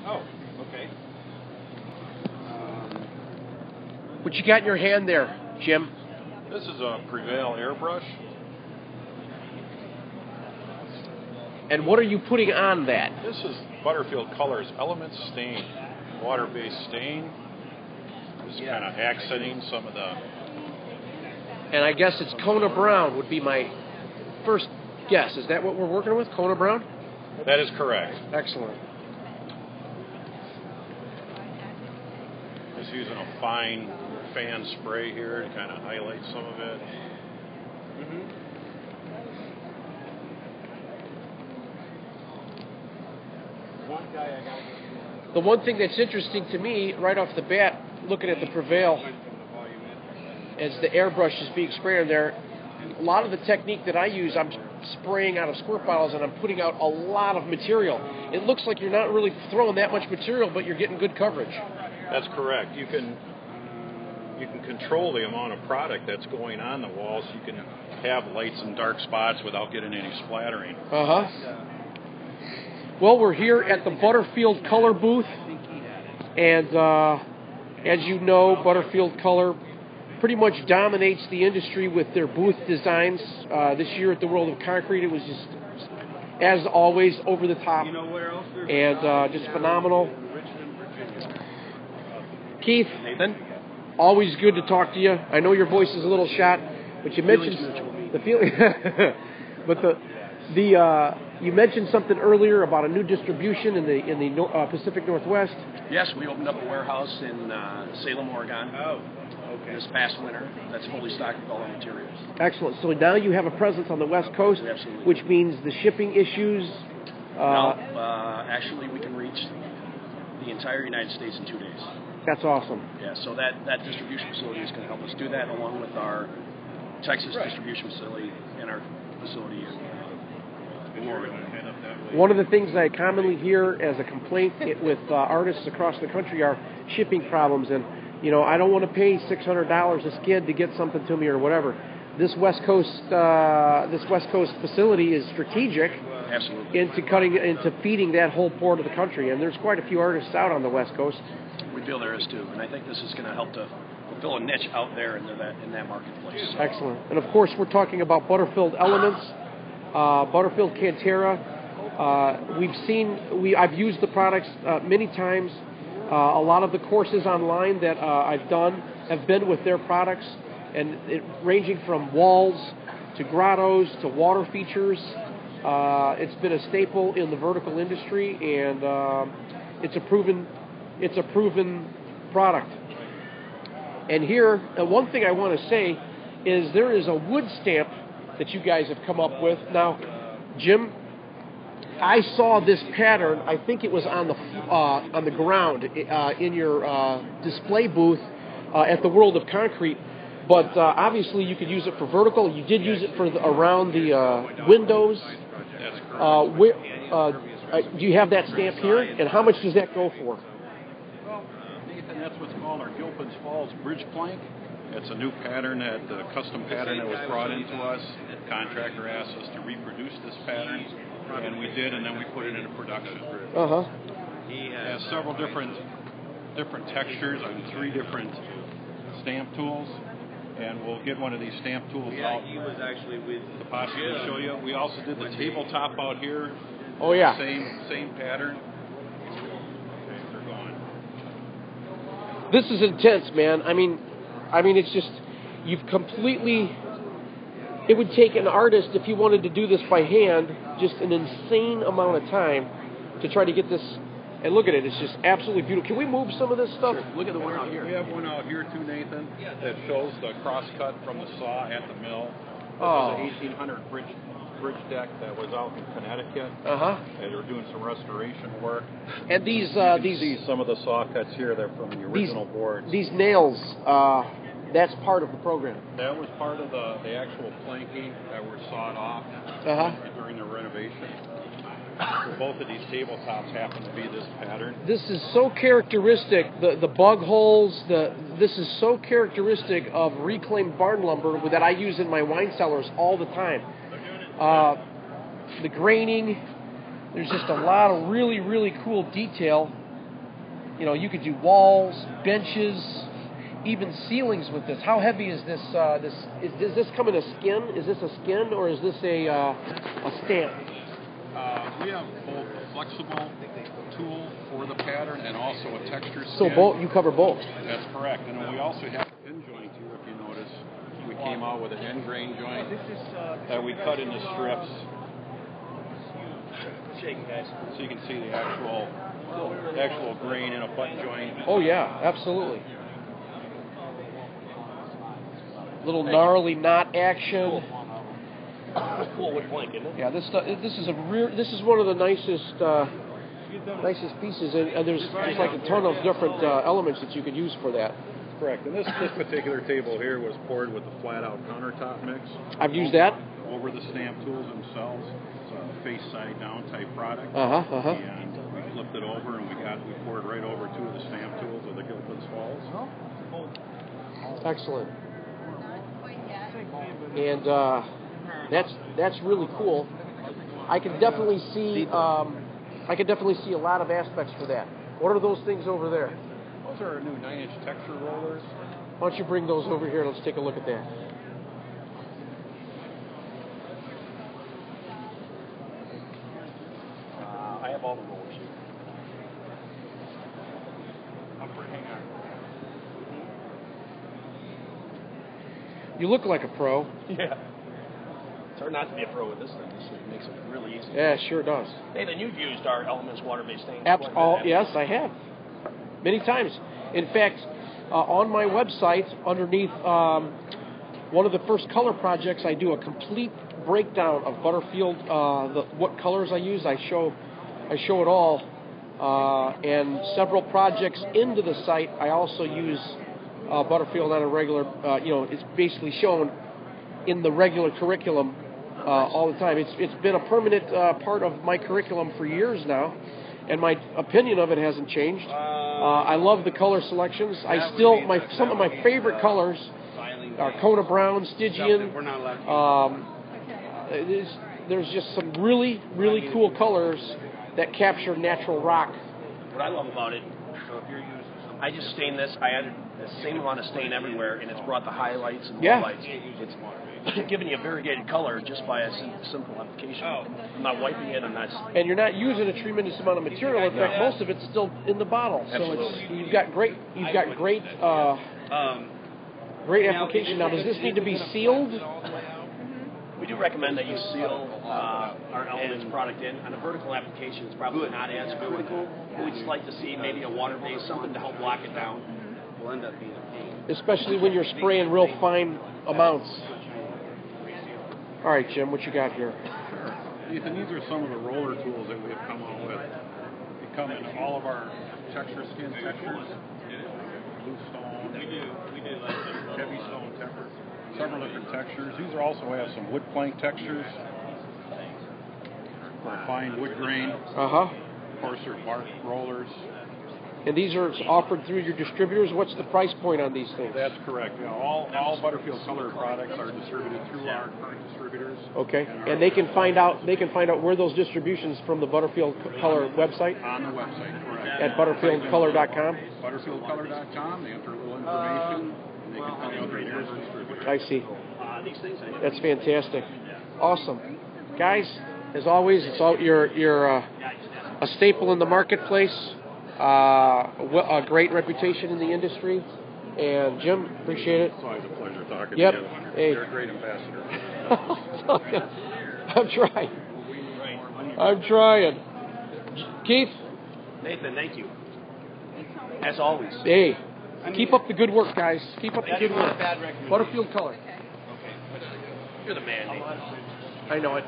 Oh, okay. What you got in your hand there, Jim? This is a Prevail airbrush. And what are you putting on that? This is Butterfield Colors Element Stain, water-based stain. Just kind of accenting some of the... And I guess it's Kona Brown would be my first guess. Is that what we're working with, Kona Brown? That is correct. Excellent. Just using a fine fan spray here to kind of highlight some of it. The one thing that's interesting to me, right off the bat, looking at the Prevail, as the airbrush is being sprayed in there, a lot of the technique that I use, I'm spraying out of squirt bottles and I'm putting out a lot of material. It looks like you're not really throwing that much material, but you're getting good coverage. That's correct. You can control the amount of product that's going on the walls. You can have lights and dark spots without getting any splattering. Well, we're here at the Butterfield Color booth, and as you know, Butterfield Color pretty much dominates the industry with their booth designs. This year at the World of Concrete, it was just, as always, over the top and just phenomenal. Keith, Nathan, always good to talk to you. I know your voice is a little shot, but you mentioned the feeling. But you mentioned something earlier about a new distribution in the Pacific Northwest. yes, we opened up a warehouse in Salem, Oregon. This past winter. That's fully stocked with all the materials. Excellent. So now you have a presence on the West Coast, Absolutely. which means the shipping issues. Actually, we can reach the entire United States in 2 days. That's awesome. Yeah, so that distribution facility is going to help us do that, along with our Texas distribution facility and our facility in Oregon. One of the things I commonly hear as a complaint with artists across the country are shipping problems, and I don't want to pay $600 a skid to get something to me or whatever. This West Coast facility is strategic. Absolutely. into feeding that whole part of the country, and there's quite a few artists out on the West Coast. We feel there is too, and I think this is going to help to fulfill a niche out there in that marketplace. Excellent. And of course, we're talking about Butterfield Elements, Butterfield Cantera. I've used the products many times. A lot of the courses online that I've done have been with their products, and ranging from walls to grottos to water features. It's been a staple in the vertical industry, and it's a proven product. And here, one thing I want to say is there is a wood stamp that you guys have come up with. Now, Jim, I saw this pattern. I think it was on the ground in your display booth at the World of Concrete. But obviously, you could use it for vertical. You did use it for around the windows. That's correct. Do you have that stamp here? And how much does that go for? Well, Nathan, that's what's called our Gilpin's Falls bridge plank. It's a new pattern, the custom pattern that was brought into us. The contractor asked us to reproduce this pattern, and we did, and then we put it into production. He has several different textures on 3 different stamp tools. And we'll get one of these stamp tools out. He was actually with to possibly show you. We also did the tabletop out here. Oh yeah. Same pattern. Okay, they're gone. This is intense, man. I mean, it's just you've completely. It would take an artist, if you wanted to do this by hand, just an insane amount of time to try to get this. And look at it, it's just absolutely beautiful. Can we move some of this stuff? Sure. Look at the one out here. We have one out here too, Nathan, that shows the crosscut from the saw at the mill. This was an 1800 bridge deck that was out in Connecticut. They were doing some restoration work. And these see some of the saw cuts here. They're from the original boards. These nails, that's part of the program. That was part of the actual planking that were sawed off during the renovation. So both of these tabletops happen to be this pattern. This is so characteristic, the bug holes, this is so characteristic of reclaimed barn lumber that I use in my wine cellars all the time. The graining, there's just a lot of really, really cool detail you could do walls, benches, even ceilings with this. How heavy is this? Does this come in a skin? Is this a skin or is this a stamp? We have both a flexible tool for the pattern and also a texture skin. So both, you cover both. That's correct. And then we also have an end joint here, if you notice. We came out with an end grain joint that we cut into strips. Shaking, guys. So you can see the actual grain in a butt joint. Oh yeah, absolutely. Little gnarly knot action. Cool wood plank, isn't it? Yeah, this is one of the nicest pieces, and there's like a ton of different elements that you could use for that. Correct. And this particular table here was poured with a flat-out countertop mix. I've used that. Over the stamp tools themselves. It's a face side down type product. And we flipped it over and we poured right over two of the stamp tools of the Gilpin's Falls. Excellent. And that's really cool. I can definitely see a lot of aspects for that. What are those things over there? Those are our new 9-inch texture rollers. Why don't you bring those over here? Let's take a look at that. I have all the rollers here. Hang on. You look like a pro. Yeah. It's hard not to be a pro with this thing. This makes it really easy. Yeah, it sure does. Nathan, you've used our Elements water-based stains. Yes, I have. Many times. In fact, on my website, underneath one of the first color projects, I do a complete breakdown of Butterfield, what colors I use. I show it all. And several projects into the site, I also use Butterfield on a regular, it's basically shown in the regular curriculum all the time. It's been a permanent part of my curriculum for years now, and my opinion of it hasn't changed. I love the color selections. Some of my favorite colors are Kona Brown, Stygian. There's just some really, really cool colors that capture natural rock. What I love about it, I just stain this. I added the same amount of stain everywhere, and it's brought the highlights and the lowlights. It's giving you a variegated color just by a simple application. I'm not wiping it. I'm not. And you're not using a tremendous amount of material. In fact, most of it's still in the bottle. Absolutely. So you've got great application. Now, does this need to be sealed? We do recommend that you seal our Elements product in. On a vertical application, it's probably not as critical. We'd just like to see maybe a water-based, something to help lock it down. Will end up being a pain. Especially when you're spraying real fine amounts. All right, Jim, what you got here? Sure. Ethan, these are some of the roller tools that we have come out with. They come in all of our texture skin textures. Blue stone. We do heavy stone temper. Several different textures. These also have some wood plank textures. For fine wood grain. Coarser bark rollers. And these are offered through your distributors. What's the price point on these things? That's correct. All Butterfield Color products are distributed through our current distributors. Okay. And they can find out where those distributions from the Butterfield Color website? On the website, correct. At butterfieldcolor.com? Butterfieldcolor.com. They enter a little information. And they can find out their nearest distributor. I see. That's fantastic. Awesome. Guys, as always, you're a staple in the marketplace. A great reputation in the industry, and Jim, appreciate it. It's always a pleasure talking to you. Hey. You're a great ambassador. I'm trying. Keith? Nathan, thank you. As always. Hey, keep up the good work, guys. Keep up the good work. Butterfield Color. Okay. You're the man, Nathan. I know it.